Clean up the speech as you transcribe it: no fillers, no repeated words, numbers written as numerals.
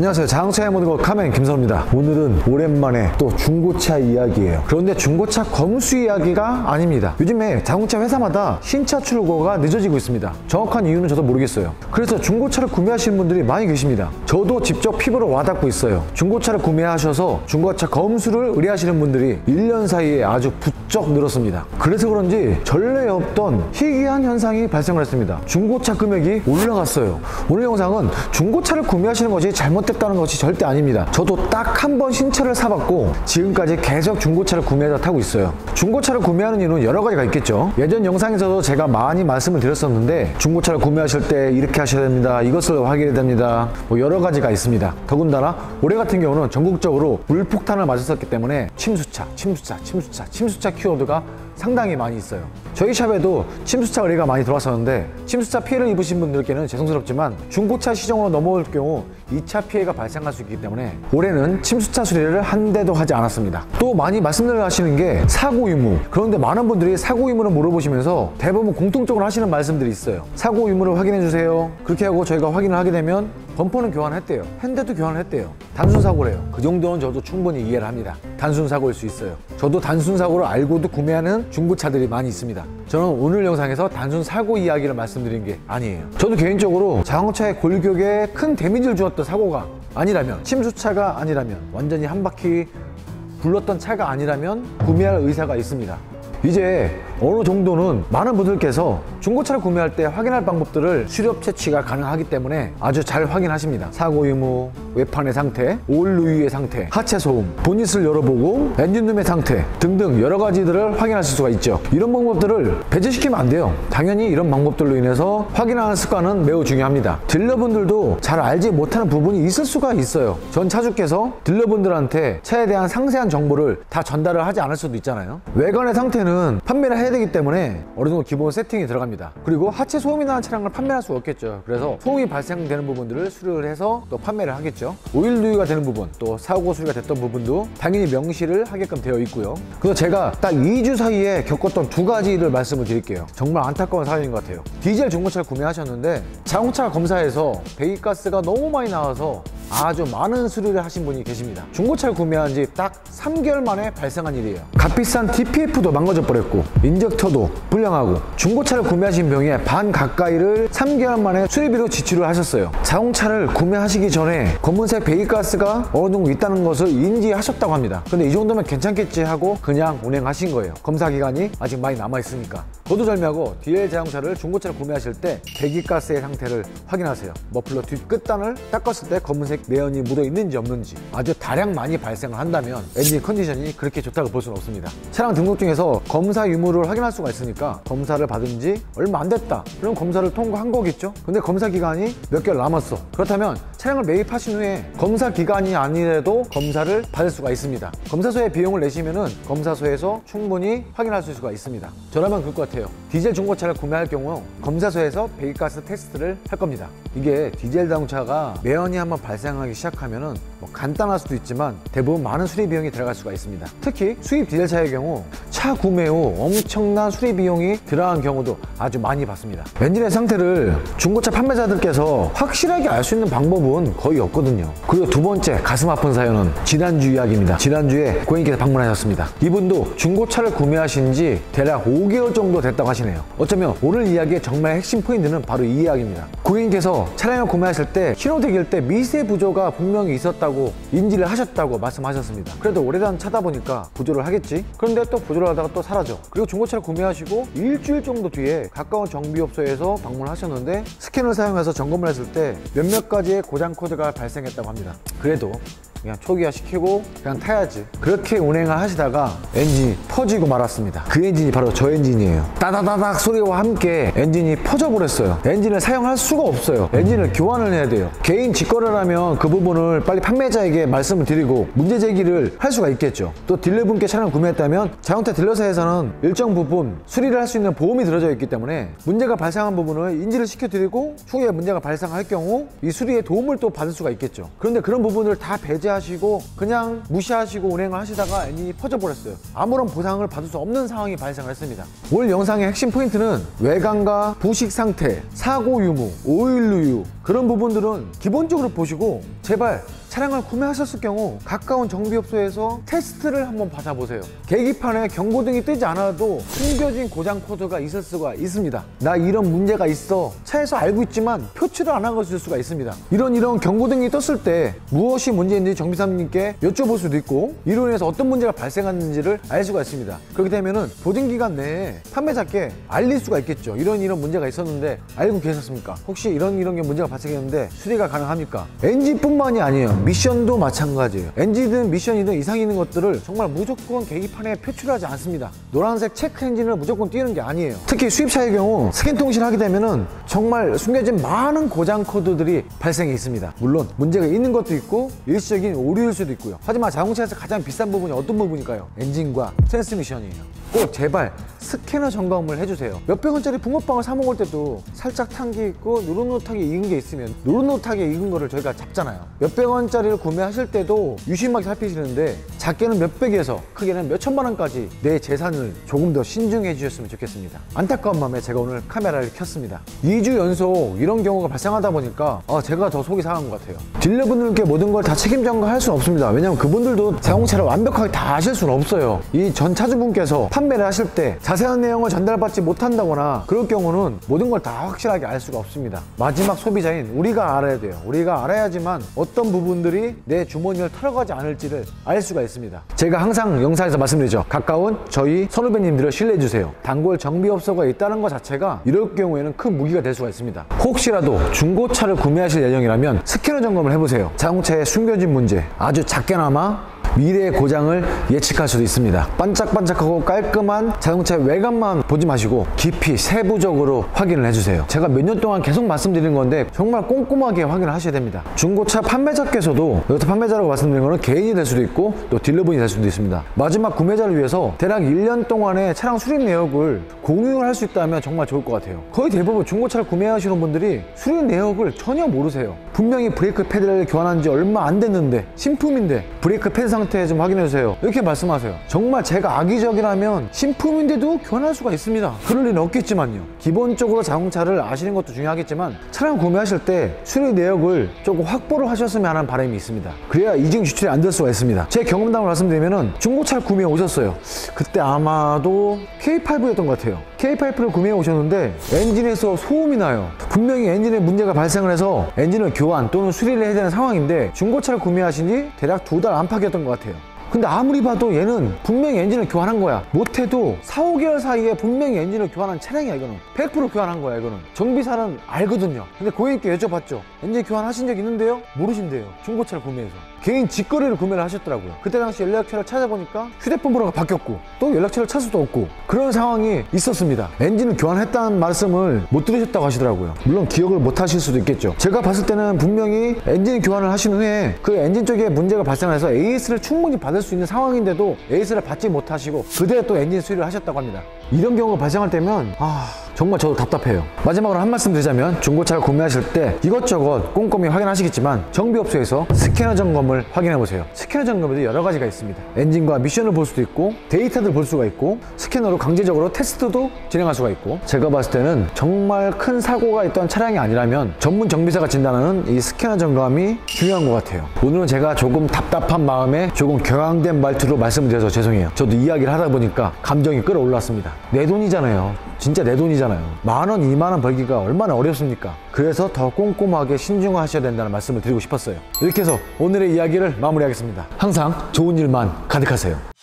안녕하세요. 자동차의 모든 것 카멘 김선우입니다. 오늘은 오랜만에 또 중고차 이야기예요. 그런데 중고차 검수 이야기가 아닙니다. 요즘에 자동차 회사마다 신차 출고가 늦어지고 있습니다. 정확한 이유는 저도 모르겠어요. 그래서 중고차를 구매하시는 분들이 많이 계십니다. 저도 직접 피부로 와닿고 있어요. 중고차를 구매하셔서 중고차 검수를 의뢰하시는 분들이 1년 사이에 아주 부쩍 늘었습니다. 그래서 그런지 전례 없던 희귀한 현상이 발생을 했습니다. 중고차 금액이 올라갔어요. 오늘 영상은 중고차를 구매하시는 것이 잘못됐다는 것이 절대 아닙니다. 저도 딱 한 번 신차를 사봤고 지금까지 계속 중고차를 구매해서 타고 있어요. 중고차를 구매하는 이유는 여러 가지가 있겠죠. 예전 영상에서도 제가 많이 말씀을 드렸었는데 중고차를 구매하실 때 이렇게 하셔야 됩니다. 이것을 확인해야 됩니다. 뭐 여러 가지가 있습니다. 더군다나 올해 같은 경우는 전국적으로 물폭탄을 맞았었기 때문에 침수차 키워드가 상당히 많이 있어요. 저희 샵에도 침수차 의뢰가 많이 들어왔었는데 침수차 피해를 입으신 분들께는 죄송스럽지만 중고차 시정으로 넘어올 경우 2차 피해가 발생할 수 있기 때문에 올해는 침수차 수리를 한 대도 하지 않았습니다. 또 많이 말씀을 하시는 게 사고 유무. 그런데 많은 분들이 사고 유무를 물어보시면서 대부분 공통적으로 하시는 말씀들이 있어요. 사고 유무를 확인해 주세요. 그렇게 하고 저희가 확인을 하게 되면 범퍼는 교환했대요. 핸드도 교환했대요. 단순 사고래요. 그 정도는 저도 충분히 이해를 합니다. 단순 사고일 수 있어요. 저도 단순 사고를 알고도 구매하는 중고차들이 많이 있습니다. 저는 오늘 영상에서 단순 사고 이야기를 말씀드린 게 아니에요. 저도 개인적으로 자동차의 골격에 큰 데미지를 주었던 사고가 아니라면, 침수차가 아니라면, 완전히 한 바퀴 굴렀던 차가 아니라면 구매할 의사가 있습니다. 이제 어느 정도는 많은 분들께서 중고차를 구매할 때 확인할 방법들을 수렵 채취가 가능하기 때문에 아주 잘 확인하십니다. 사고 유무, 외판의 상태, 오일 누유의 상태, 하체 소음, 보닛을 열어보고 엔진룸의 상태 등등 여러 가지들을 확인하실 수가 있죠. 이런 방법들을 배제시키면 안 돼요. 당연히 이런 방법들로 인해서 확인하는 습관은 매우 중요합니다. 딜러분들도 잘 알지 못하는 부분이 있을 수가 있어요. 전 차주께서 딜러분들한테 차에 대한 상세한 정보를 다 전달을 하지 않을 수도 있잖아요. 외관의 상태는 판매를 해야 되기 때문에 어느 정도 기본 세팅이 들어갑니다. 그리고 하체 소음이 나는 차량을 판매할 수가 없겠죠. 그래서 소음이 발생되는 부분들을 수리를 해서 또 판매를 하겠죠. 오일 누유가 되는 부분, 또 사고 수리가 됐던 부분도 당연히 명시를 하게끔 되어 있고요. 그래서 제가 딱 2주 사이에 겪었던 두 가지를 말씀을 드릴게요. 정말 안타까운 사연인 것 같아요. 디젤 중고차를 구매하셨는데 자동차 검사에서 배기가스가 너무 많이 나와서 아주 많은 수리를 하신 분이 계십니다. 중고차를 구매한 지 딱 3개월 만에 발생한 일이에요. 값비싼 DPF도 망가져 버렸고 인젝터도 불량하고 중고차를 구매하신 병에 반 가까이를 3개월 만에 수리비로 지출을 하셨어요. 자동차를 구매하시기 전에 검은색 배기가스가 어느 정도 있다는 것을 인지하셨다고 합니다. 근데 이 정도면 괜찮겠지 하고 그냥 운행하신 거예요. 검사 기간이 아직 많이 남아있으니까. 거두절미하고 디젤 자동차를 중고차를 구매하실 때 배기가스의 상태를 확인하세요. 머플러 뒷 끝단을 닦았을 때 검은색 매연이 묻어 있는지 없는지. 아주 다량 많이 발생을 한다면 엔진 컨디션이 그렇게 좋다고 볼 수는 없습니다. 차량 등록증에서 검사 유무를 확인할 수가 있으니까 검사를 받은 지 얼마 안 됐다. 그럼 검사를 통과한 거겠죠? 근데 검사 기간이 몇 개월 남았어. 그렇다면 차량을 매입하신 후에 검사 기간이 아니래도 검사를 받을 수가 있습니다. 검사소에 비용을 내시면은 검사소에서 충분히 확인할 수가 있습니다. 저라면 그럴 것 같아요. 디젤 중고차를 구매할 경우 검사소에서 배기가스 테스트를 할 겁니다. 이게 디젤 자동차가 매연이 한번 발생하기 시작하면은 뭐 간단할 수도 있지만 대부분 많은 수리 비용이 들어갈 수가 있습니다. 특히 수입 디젤차의 경우 차 구매 후 엄청난 수리 비용이 들어간 경우도 아주 많이 봤습니다. 엔진의 상태를 중고차 판매자들께서 확실하게 알 수 있는 방법은 거의 없거든요. 그리고 두 번째 가슴 아픈 사연은 지난주 이야기입니다. 지난주에 고객님께서 방문하셨습니다. 이분도 중고차를 구매하신 지 대략 5개월 정도 됐다고 하시네요. 어쩌면 오늘 이야기의 정말 핵심 포인트는 바로 이 이야기입니다. 고객님께서 차량을 구매하실 때 신호대기일 때 미세 부조가 분명히 있었다고 인지를 하셨다고 말씀하셨습니다. 그래도 오래된 차다 보니까 부조를 하겠지? 그런데 또 부조를 하다가 또 사라져. 그리고 중고차를 구매하시고 일주일 정도 뒤에 가까운 정비업소에서 방문하셨는데 스캔을 사용해서 점검을 했을 때 몇몇 가지의 고장 코드가 발생했다고 합니다. 그래도 그냥 초기화 시키고 그냥 타야지. 그렇게 운행을 하시다가 엔진이 터지고 말았습니다. 그 엔진이 바로 저 엔진이에요. 따다다닥 소리와 함께 엔진이 퍼져버렸어요. 엔진을 사용할 수가 없어요. 엔진을 교환을 해야 돼요. 개인 직거래를 하면 그 부분을 빨리 판매자에게 말씀을 드리고 문제 제기를 할 수가 있겠죠. 또 딜러분께 차량을 구매했다면 자동차 딜러사에서는 일정 부분 수리를 할 수 있는 보험이 들어져 있기 때문에 문제가 발생한 부분을 인지를 시켜드리고 추후에 문제가 발생할 경우 이 수리에 도움을 또 받을 수가 있겠죠. 그런데 그런 부분을 다 배제하고 무시하시고 그냥 무시하시고 운행을 하시다가 엔진이 퍼져버렸어요. 아무런 보상을 받을 수 없는 상황이 발생을 했습니다. 오늘 영상의 핵심 포인트는 외관과 부식 상태, 사고 유무, 오일 누유 그런 부분들은 기본적으로 보시고 제발 차량을 구매하셨을 경우 가까운 정비업소에서 테스트를 한번 받아보세요. 계기판에 경고등이 뜨지 않아도 숨겨진 고장 코드가 있을 수가 있습니다. 나 이런 문제가 있어 차에서 알고 있지만 표출을 안 하고 있을 수가 있습니다. 이런 경고등이 떴을 때 무엇이 문제인지 정비사님께 여쭤볼 수도 있고 이로 인해서 어떤 문제가 발생하는지를 알 수가 있습니다. 그렇게 되면은 보증기간 내에 판매자께 알릴 수가 있겠죠. 이런 문제가 있었는데 알고 계셨습니까? 혹시 이런 게 문제가 발생했는데 수리가 가능합니까? 엔진뿐만이 아니에요. 미션도 마찬가지예요. 엔진이든 미션이든 이상 있는 것들을 정말 무조건 계기판에 표출하지 않습니다. 노란색 체크 엔진을 무조건 띄우는 게 아니에요. 특히 수입차의 경우 스캔 통신을 하게 되면은 정말 숨겨진 많은 고장 코드들이 발생해 있습니다. 물론 문제가 있는 것도 있고 일시적인 오류일 수도 있고요. 하지만 자동차에서 가장 비싼 부분이 어떤 부분일까요? 엔진과 트랜스미션이에요. 꼭 제발 스캐너 점검을 해주세요. 몇백 원짜리 붕어빵을 사 먹을 때도 살짝 탄 게 있고 노릇노릇하게 익은 게 있으면 노릇노릇하게 익은 거를 저희가 잡잖아요. 몇백 원짜리를 구매하실 때도 유심하게 살피시는데 작게는 몇백에서 크게는 몇천만 원까지 내 재산을 조금 더 신중해 주셨으면 좋겠습니다. 안타까운 마음에 제가 오늘 카메라를 켰습니다. 2주 연속 이런 경우가 발생하다 보니까 제가 더 속이 상한 것 같아요. 딜러분들께 모든 걸 다 책임 전가할 수는 없습니다. 왜냐면 그분들도 자동차를 완벽하게 다 아실 수는 없어요. 이 전 차주분께서 판매를 하실 때 자세한 내용을 전달받지 못한다거나 그럴 경우는 모든 걸 다 확실하게 알 수가 없습니다. 마지막 소비자인 우리가 알아야 돼요. 우리가 알아야지만 어떤 부분들이 내 주머니를 털어가지 않을지를 알 수가 있습니다. 제가 항상 영상에서 말씀드리죠. 가까운 저희 선후배님들을 신뢰해주세요. 단골 정비업소가 있다는 것 자체가 이럴 경우에는 큰 무기가 될 수가 있습니다. 혹시라도 중고차를 구매하실 예정이라면 스캐너 점검을 해보세요. 자동차에 숨겨진 문제 아주 작게나마 미래의 고장을 예측할 수도 있습니다. 반짝반짝하고 깔끔한 자동차의 외관만 보지 마시고 깊이 세부적으로 확인을 해주세요. 제가 몇 년 동안 계속 말씀드리는 건데 정말 꼼꼼하게 확인을 하셔야 됩니다. 중고차 판매자께서도 여기서 판매자라고 말씀드리는 거는 개인이 될 수도 있고 또 딜러분이 될 수도 있습니다. 마지막 구매자를 위해서 대략 1년 동안의 차량 수리 내역을 공유를 할 수 있다면 정말 좋을 것 같아요. 거의 대부분 중고차를 구매하시는 분들이 수리 내역을 전혀 모르세요. 분명히 브레이크 패드를 교환한 지 얼마 안 됐는데 신품인데 브레이크 패드 상태 좀 확인해주세요 이렇게 말씀하세요. 정말 제가 악의적이라면 신품인데도 교환할 수가 있습니다. 그럴 일은 없겠지만요. 기본적으로 자동차를 아시는 것도 중요하겠지만 차량 구매하실 때 수리 내역을 조금 확보를 하셨으면 하는 바람이 있습니다. 그래야 이중 지출이 안 될 수가 있습니다. 제 경험담을 말씀드리면은 중고차를 구매해 오셨어요. 그때 아마도 K5였던 것 같아요. K5를 구매해 오셨는데 엔진에서 소음이 나요. 분명히 엔진에 문제가 발생을 해서 엔진을 교환 또는 수리를 해야 되는 상황인데 중고차를 구매하신 지 대략 2달 안팎이었던 것 같아요. 근데 아무리 봐도 얘는 분명히 엔진을 교환한 거야. 못해도 4, 5개월 사이에 분명히 엔진을 교환한 차량이야. 이거는 100% 교환한 거야. 이거는 정비사는 알거든요. 근데 고객님께 여쭤봤죠. 엔진 교환하신 적 있는데요? 모르신대요. 중고차를 구매해서 개인 직거래를 구매를 하셨더라고요. 그때 당시 연락처를 찾아보니까 휴대폰 번호가 바뀌었고 또 연락처를 찾을 수도 없고 그런 상황이 있었습니다. 엔진을 교환했다는 말씀을 못 들으셨다고 하시더라고요. 물론 기억을 못 하실 수도 있겠죠. 제가 봤을 때는 분명히 엔진 교환을 하신 후에 그 엔진 쪽에 문제가 발생해서 AS를 충분히 받을 수 있는 상황인데도 AS를 받지 못하시고 그대로 또 엔진 수리를 하셨다고 합니다. 이런 경우가 발생할 때면 정말 저도 답답해요. 마지막으로 한 말씀 드리자면 중고차를 구매하실 때 이것저것 꼼꼼히 확인하시겠지만 정비업소에서 스캐너 점검을 확인해 보세요. 스캐너 점검에도 여러 가지가 있습니다. 엔진과 미션을 볼 수도 있고 데이터를 볼 수가 있고 스캐너로 강제적으로 테스트도 진행할 수가 있고 제가 봤을 때는 정말 큰 사고가 있던 차량이 아니라면 전문 정비사가 진단하는 이 스캐너 점검이 중요한 것 같아요. 오늘은 제가 조금 답답한 마음에 조금 격앙된 말투로 말씀드려서 죄송해요. 저도 이야기를 하다 보니까 감정이 끌어올랐습니다. 내 돈이잖아요. 진짜 내 돈이잖아요. 10,000원, 20,000원 벌기가 얼마나 어렵습니까? 그래서 더 꼼꼼하게 신중하셔야 된다는 말씀을 드리고 싶었어요. 이렇게 해서 오늘의 이야기를 마무리하겠습니다. 항상 좋은 일만 가득하세요.